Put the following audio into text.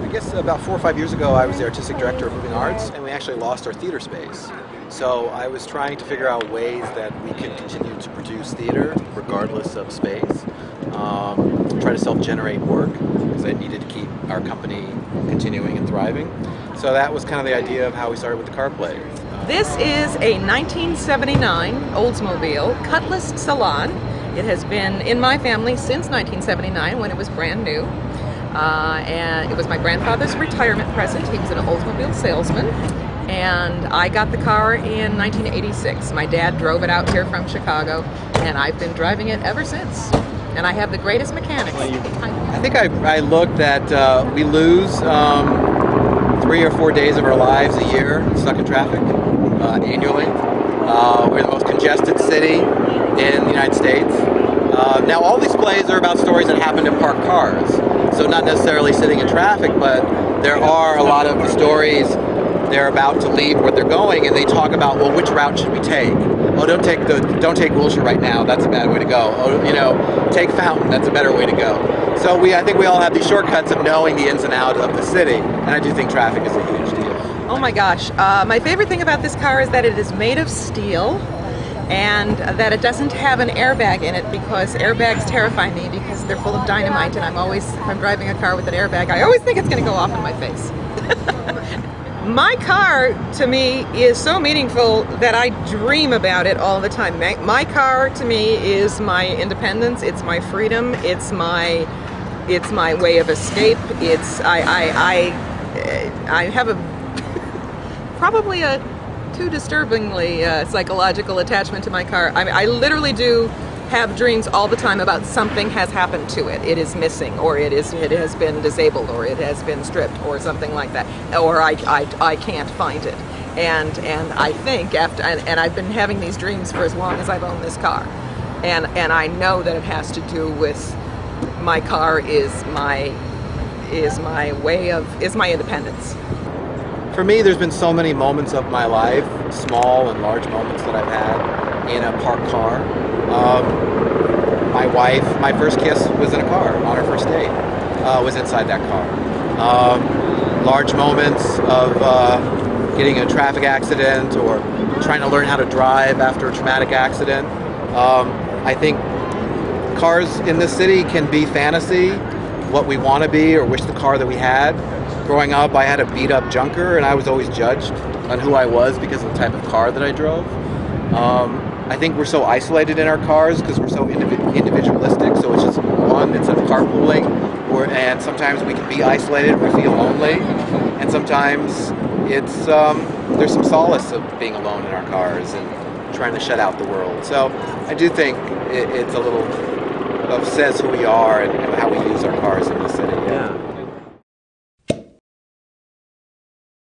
guess about 4 or 5 years ago, I was the artistic director of Moving Arts, and we actually lost our theater space. So I was trying to figure out ways that we could continue to produce theater regardless of space, try to self-generate work, because I needed to keep our company continuing and thriving. So that was kind of the idea of how we started with the car play. This is a 1979 Oldsmobile Cutlass Salon. It has been in my family since 1979 when it was brand new. And it was my grandfather's retirement present. He was an Oldsmobile salesman. And I got the car in 1986. My dad drove it out here from Chicago, and I've been driving it ever since. And I have the greatest mechanics. I think I looked at, we lose 3 or 4 days of our lives a year stuck in traffic annually. We're the most congested city in the United States. Now all these plays are about stories that happened in parked cars. So not necessarily sitting in traffic, but there are a lot of the stories. They're about to leave where they're going, and they talk about, well, which route should we take? Oh, don't take Wilshire right now. That's a bad way to go. Oh, take Fountain. That's a better way to go. So I think we all have these shortcuts of knowing the ins and outs of the city, and I do think traffic is a huge deal. Oh my gosh! My favorite thing about this car is that it is made of steel, and that it doesn't have an airbag in it, because airbags terrify me because they're full of dynamite, and if I'm driving a car with an airbag, I always think it's going to go off in my face. My car, to me, is so meaningful that I dream about it all the time. My car, to me, is my independence. It's my freedom. It's my way of escape. I have probably a too disturbingly psychological attachment to my car. I literally do have dreams all the time about something has happened to it. It is missing, or it has been disabled, or it has been stripped, or something like that, or I can't find it. And I think and I've been having these dreams for as long as I've owned this car, and I know that it has to do with my car is my independence. For me, there's been so many moments of my life, small and large moments that I've had in a parked car. My wife, my first kiss was in a car on her first date, was inside that car. Large moments of getting in a traffic accident, or trying to learn how to drive after a traumatic accident. I think cars in this city can be fantasy, what we want to be or wish the car that we had. Growing up, I had a beat-up junker, and I was always judged on who I was because of the type of car that I drove. I think we're so isolated in our cars because we're so individualistic, so it's just one instead of carpooling, and sometimes we can be isolated, we feel lonely, and sometimes it's there's some solace of being alone in our cars and trying to shut out the world. So I do think it's a little of says who we are and how we use our cars in the city. Yeah.